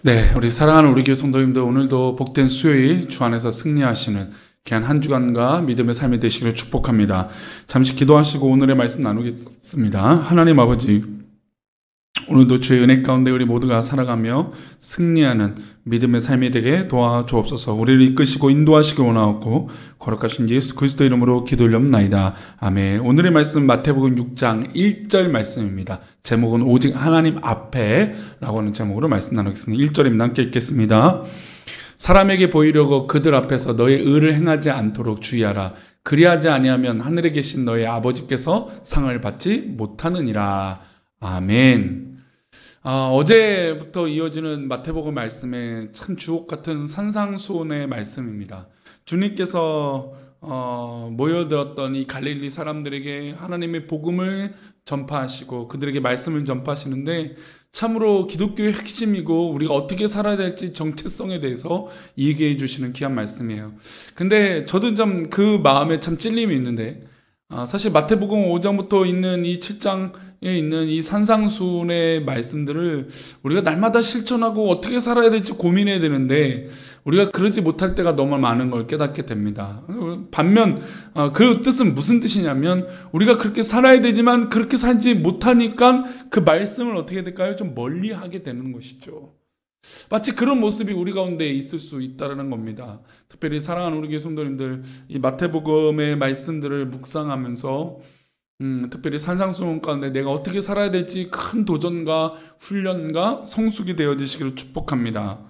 네, 우리 사랑하는 우리 교회 성도님들, 오늘도 복된 수요일 주 안에서 승리하시는 귀한 한 주간과 믿음의 삶이 되시기를 축복합니다. 잠시 기도하시고 오늘의 말씀 나누겠습니다. 하나님 아버지, 오늘도 주의 은혜 가운데 우리 모두가 살아가며 승리하는 믿음의 삶이 되게 도와주옵소서. 우리를 이끄시고 인도하시기 원하옵고 거룩하신 예수 그리스도 이름으로 기도 올려옵나이다. 아멘. 오늘의 말씀 마태복음 6장 1절 말씀입니다. 제목은 오직 하나님 앞에 라고 하는 제목으로 말씀 나누겠습니다. 1절입니다. 함께 읽겠습니다. 사람에게 보이려고 그들 앞에서 너의 의를 행하지 않도록 주의하라. 그리하지 아니하면 하늘에 계신 너의 아버지께서 상을 받지 못하느니라. 아멘. 어제부터 이어지는 마태복음 말씀에 참 주옥 같은 산상수훈의 말씀입니다. 주님께서 모여들었던 이 갈릴리 사람들에게 하나님의 복음을 전파하시고 그들에게 말씀을 전파하시는데 참으로 기독교의 핵심이고 우리가 어떻게 살아야 될지 정체성에 대해서 얘기해 주시는 귀한 말씀이에요. 근데 저도 좀 그 마음에 참 찔림이 있는데 사실 마태복음 5장부터 있는 이 7장에 있는 이 산상수훈의 말씀들을 우리가 날마다 실천하고 어떻게 살아야 될지 고민해야 되는데 우리가 그러지 못할 때가 너무 많은 걸 깨닫게 됩니다. 반면 그 뜻은 무슨 뜻이냐면 우리가 그렇게 살아야 되지만 그렇게 살지 못하니까 그 말씀을 어떻게 될까요? 좀 멀리하게 되는 것이죠. 마치 그런 모습이 우리 가운데 있을 수 있다는 겁니다. 특별히 사랑하는 우리 교회 성도님들, 이 마태복음의 말씀들을 묵상하면서 특별히 산상수훈 가운데 내가 어떻게 살아야 될지 큰 도전과 훈련과 성숙이 되어지시기를 축복합니다.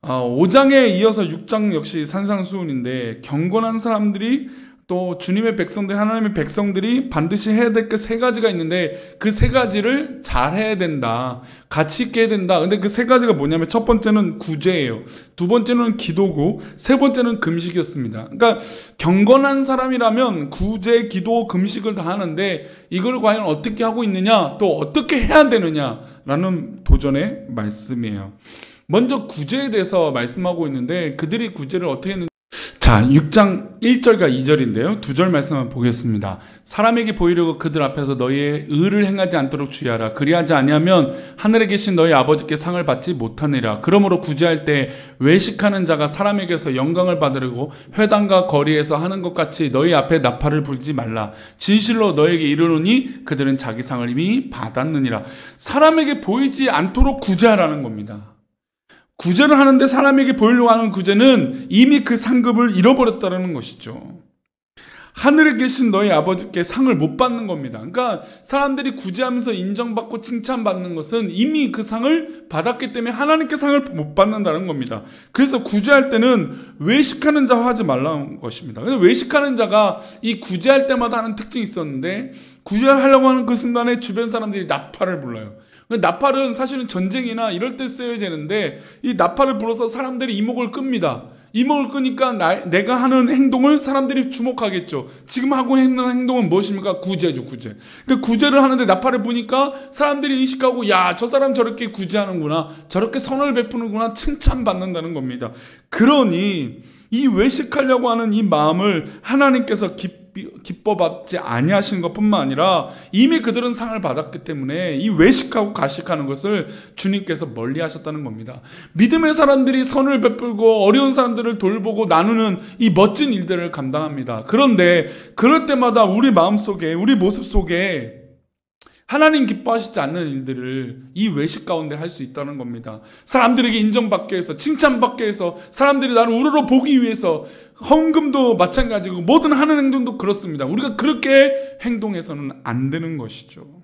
5장에 이어서 6장 역시 산상수훈인데 경건한 사람들이 또 주님의 백성들, 하나님의 백성들이 반드시 해야 될 게 세 가지가 있는데 그 세 가지를 잘 해야 된다. 가치 있게 해야 된다. 근데 그 세 가지가 뭐냐면 첫 번째는 구제예요. 두 번째는 기도고 세 번째는 금식이었습니다. 그러니까 경건한 사람이라면 구제, 기도, 금식을 다 하는데 이걸 과연 어떻게 하고 있느냐, 또 어떻게 해야 되느냐라는 도전의 말씀이에요. 먼저 구제에 대해서 말씀하고 있는데 그들이 구제를 어떻게 했는지 자, 6장 1절과 2절인데요. 두 절 말씀 한번 보겠습니다. 사람에게 보이려고 그들 앞에서 너희의 의를 행하지 않도록 주의하라. 그리하지 아니하면 하늘에 계신 너희 아버지께 상을 받지 못하느니라. 그러므로 구제할 때 외식하는 자가 사람에게서 영광을 받으려고 회당과 거리에서 하는 것 같이 너희 앞에 나팔을 불지 말라. 진실로 너에게 이르노니 그들은 자기 상을 이미 받았느니라. 사람에게 보이지 않도록 구제하라는 겁니다. 구제를 하는데 사람에게 보이려고 하는 구제는 이미 그 상급을 잃어버렸다는 것이죠. 하늘에 계신 너희 아버지께 상을 못 받는 겁니다. 그러니까 사람들이 구제하면서 인정받고 칭찬받는 것은 이미 그 상을 받았기 때문에 하나님께 상을 못 받는다는 겁니다. 그래서 구제할 때는 외식하는 자와 하지 말라는 것입니다. 근데 외식하는 자가 이 구제할 때마다 하는 특징이 있었는데 구제를 하려고 하는 그 순간에 주변 사람들이 나팔을 불러요. 나팔은 사실은 전쟁이나 이럴 때 써야 되는데 이 나팔을 불어서 사람들이 이목을 끕니다. 이목을 끄니까 내가 하는 행동을 사람들이 주목하겠죠. 지금 하고 있는 행동은 무엇입니까? 구제죠, 구제. 그러니까 구제를 하는데 나팔을 부니까 사람들이 인식하고 야, 저 사람 저렇게 구제하는구나, 저렇게 선을 베푸는구나, 칭찬받는다는 겁니다. 그러니 이 외식하려고 하는 이 마음을 하나님께서 기뻐받지 아니하시는 것뿐만 아니라 이미 그들은 상을 받았기 때문에 이 외식하고 가식하는 것을 주님께서 멀리 하셨다는 겁니다. 믿음의 사람들이 선을 베풀고 어려운 사람들을 돌보고 나누는 이 멋진 일들을 감당합니다. 그런데 그럴 때마다 우리 마음속에, 우리 모습 속에 하나님 기뻐하시지 않는 일들을 이 외식 가운데 할 수 있다는 겁니다. 사람들에게 인정받기 위해서, 칭찬받기 위해서, 사람들이 나를 우러러 보기 위해서, 헌금도 마찬가지고 모든 하는 행동도 그렇습니다. 우리가 그렇게 행동해서는 안 되는 것이죠.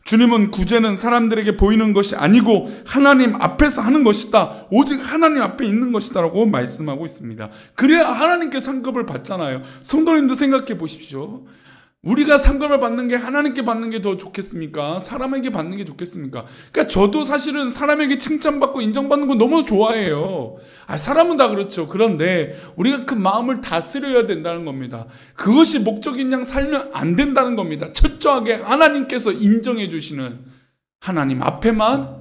주님은 구제는 사람들에게 보이는 것이 아니고 하나님 앞에서 하는 것이다. 오직 하나님 앞에 있는 것이다 라고 말씀하고 있습니다. 그래야 하나님께 상급을 받잖아요. 성도님도 생각해 보십시오. 우리가 상급을 받는 게 하나님께 받는 게 더 좋겠습니까? 사람에게 받는 게 좋겠습니까? 그러니까 저도 사실은 사람에게 칭찬받고 인정받는 거 너무 좋아해요. 사람은 다 그렇죠. 그런데 우리가 그 마음을 다스려야 된다는 겁니다. 그것이 목적인 양 살면 안 된다는 겁니다. 철저하게 하나님께서 인정해 주시는 하나님 앞에만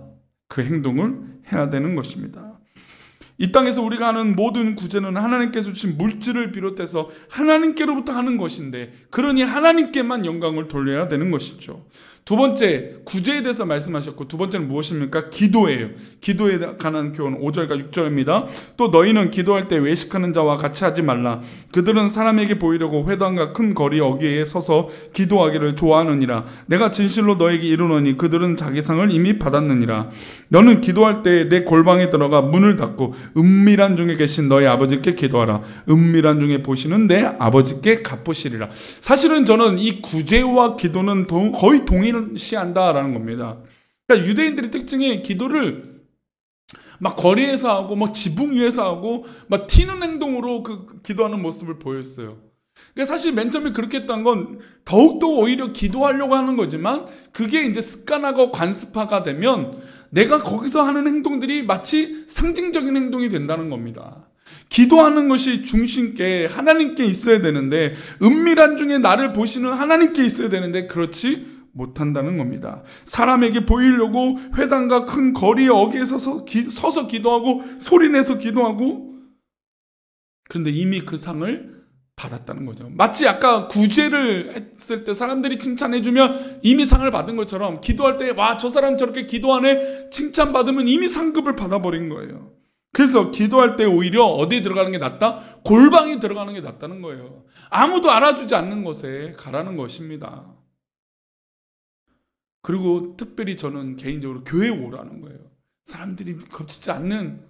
그 행동을 해야 되는 것입니다. 이 땅에서 우리가 하는 모든 구제는 하나님께서 주신 물질을 비롯해서 하나님께로부터 하는 것인데 그러니 하나님께만 영광을 돌려야 되는 것이죠. 두 번째, 구제에 대해서 말씀하셨고, 두 번째는 무엇입니까? 기도예요. 기도에 관한 교훈 5절과 6절입니다. 또 너희는 기도할 때 외식하는 자와 같이 하지 말라. 그들은 사람에게 보이려고 회당과 큰 거리 어귀에 서서 기도하기를 좋아하느니라. 내가 진실로 너에게 이르노니 그들은 자기 상을 이미 받았느니라. 너는 기도할 때 내 골방에 들어가 문을 닫고 은밀한 중에 계신 너희 아버지께 기도하라. 은밀한 중에 보시는 내 아버지께 갚으시리라. 사실은 저는 이 구제와 기도는 거의 동일시한다라는 겁니다. 그러니까 유대인들의 특징이 기도를 막 거리에서 하고 막 지붕 위에서 하고 막 튀는 행동으로 그 기도하는 모습을 보였어요. 그러니까 사실 맨 처음에 그렇게 했던 건 더욱더 오히려 기도하려고 하는 거지만 그게 이제 습관화가 관습화가 되면 내가 거기서 하는 행동들이 마치 상징적인 행동이 된다는 겁니다. 기도하는 것이 중심께 하나님께 있어야 되는데 은밀한 중에 나를 보시는 하나님께 있어야 되는데 그렇지 못한다는 겁니다. 사람에게 보이려고 회당과 큰 거리의 어귀에 서서 기도하고 소리내서 기도하고 그런데 이미 그 상을 받았다는 거죠. 마치 아까 구제를 했을 때 사람들이 칭찬해주면 이미 상을 받은 것처럼 기도할 때 와, 저 사람 저렇게 기도하네 칭찬받으면 이미 상급을 받아버린 거예요. 그래서 기도할 때 오히려 어디에 들어가는 게 낫다? 골방에 들어가는 게 낫다는 거예요. 아무도 알아주지 않는 곳에 가라는 것입니다. 그리고 특별히 저는 개인적으로 교회에 오라는 거예요. 사람들이 거치지 않는,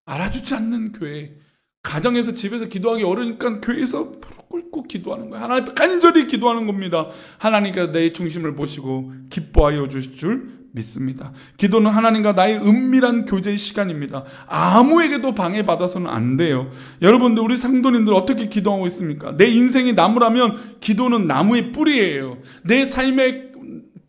알아주지 않는 교회. 가정에서 집에서 기도하기 어려우니까 교회에서 무릎 꿇고 기도하는 거예요. 하나님 앞에 간절히 기도하는 겁니다. 하나님께서 내 중심을 보시고 기뻐하여 주실 줄 믿습니다. 기도는 하나님과 나의 은밀한 교제의 시간입니다. 아무에게도 방해받아서는 안 돼요. 여러분들, 우리 성도님들 어떻게 기도하고 있습니까? 내 인생이 나무라면 기도는 나무의 뿌리예요. 내 삶의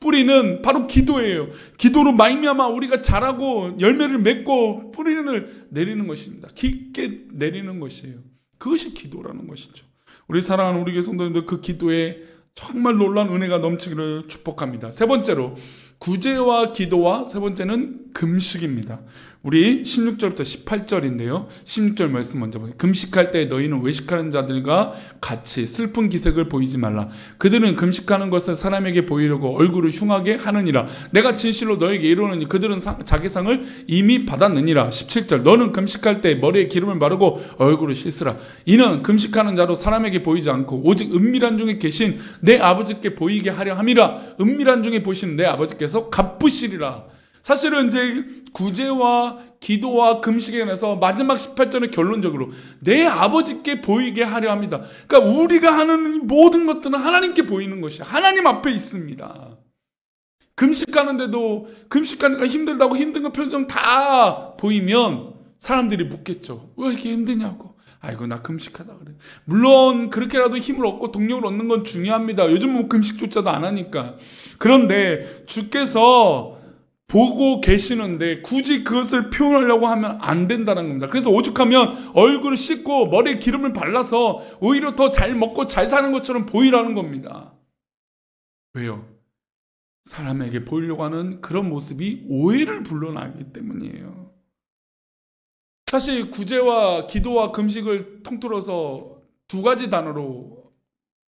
뿌리는 바로 기도예요. 기도로 말미암아 우리가 자라고 열매를 맺고 뿌리를 내리는 것입니다. 깊게 내리는 것이에요. 그것이 기도라는 것이죠. 우리 사랑하는 우리 교회 성도님들, 그 기도에 정말 놀라운 은혜가 넘치기를 축복합니다. 세 번째로 구제와 기도와 세 번째는 금식입니다. 우리 16절부터 18절인데요. 16절 말씀 먼저 보세요. 금식할 때 너희는 외식하는 자들과 같이 슬픈 기색을 보이지 말라. 그들은 금식하는 것을 사람에게 보이려고 얼굴을 흉하게 하느니라. 내가 진실로 너에게 이르노니 그들은 자기 상을 이미 받았느니라. 17절 너는 금식할 때 머리에 기름을 바르고 얼굴을 씻으라. 이는 금식하는 자로 사람에게 보이지 않고 오직 은밀한 중에 계신 내 아버지께 보이게 하려 함이라. 은밀한 중에 보시는 내 아버지께서 갚으시리라. 사실은 이제 구제와 기도와 금식에 관해서 마지막 18절은 결론적으로 내 아버지께 보이게 하려 합니다. 그러니까 우리가 하는 이 모든 것들은 하나님께 보이는 것이 하나님 앞에 있습니다. 금식하는데도 금식하니까 힘들다고 힘든 거 표정 다 보이면 사람들이 묻겠죠. 왜 이렇게 힘드냐고. 아이고 나 금식하다 그래. 물론 그렇게라도 힘을 얻고 동력을 얻는 건 중요합니다. 요즘은 금식조차도 안 하니까. 그런데 주께서 보고 계시는데 굳이 그것을 표현하려고 하면 안 된다는 겁니다. 그래서 오죽하면 얼굴을 씻고 머리에 기름을 발라서 오히려 더 잘 먹고 잘 사는 것처럼 보이라는 겁니다. 왜요? 사람에게 보이려고 하는 그런 모습이 오해를 불러나기 때문이에요. 사실 구제와 기도와 금식을 통틀어서 두 가지 단어로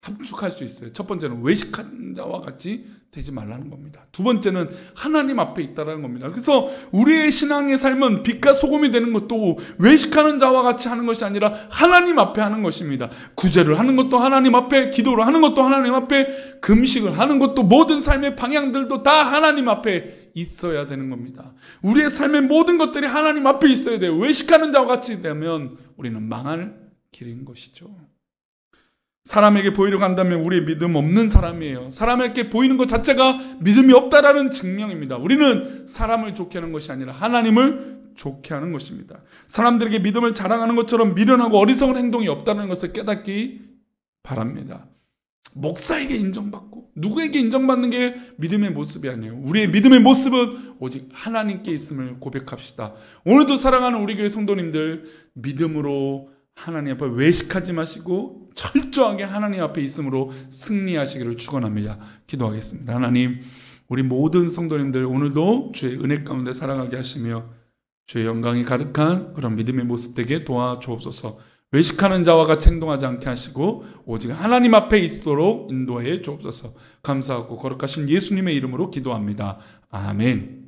함축할 수 있어요. 첫 번째는 외식한 자와 같이 되지 말라는 겁니다. 두 번째는 하나님 앞에 있다는 겁니다. 그래서 우리의 신앙의 삶은 빛과 소금이 되는 것도 외식하는 자와 같이 하는 것이 아니라 하나님 앞에 하는 것입니다. 구제를 하는 것도 하나님 앞에, 기도를 하는 것도 하나님 앞에, 금식을 하는 것도 모든 삶의 방향들도 다 하나님 앞에 있어야 되는 겁니다. 우리의 삶의 모든 것들이 하나님 앞에 있어야 돼요. 외식하는 자와 같이 되면 우리는 망할 길인 것이죠. 사람에게 보이려고 한다면 우리의 믿음 없는 사람이에요. 사람에게 보이는 것 자체가 믿음이 없다라는 증명입니다. 우리는 사람을 좋게 하는 것이 아니라 하나님을 좋게 하는 것입니다. 사람들에게 믿음을 자랑하는 것처럼 미련하고 어리석은 행동이 없다는 것을 깨닫기 바랍니다. 목사에게 인정받고 누구에게 인정받는 게 믿음의 모습이 아니에요. 우리의 믿음의 모습은 오직 하나님께 있음을 고백합시다. 오늘도 사랑하는 우리 교회 성도님들, 믿음으로 하나님 앞에 외식하지 마시고 철저하게 하나님 앞에 있음으로 승리하시기를 축원합니다. 기도하겠습니다. 하나님, 우리 모든 성도님들 오늘도 주의 은혜 가운데 살아가게 하시며 주의 영광이 가득한 그런 믿음의 모습 되게 도와주옵소서. 외식하는 자와 같이 행동하지 않게 하시고 오직 하나님 앞에 있도록 인도해 주옵소서. 감사하고 거룩하신 예수님의 이름으로 기도합니다. 아멘.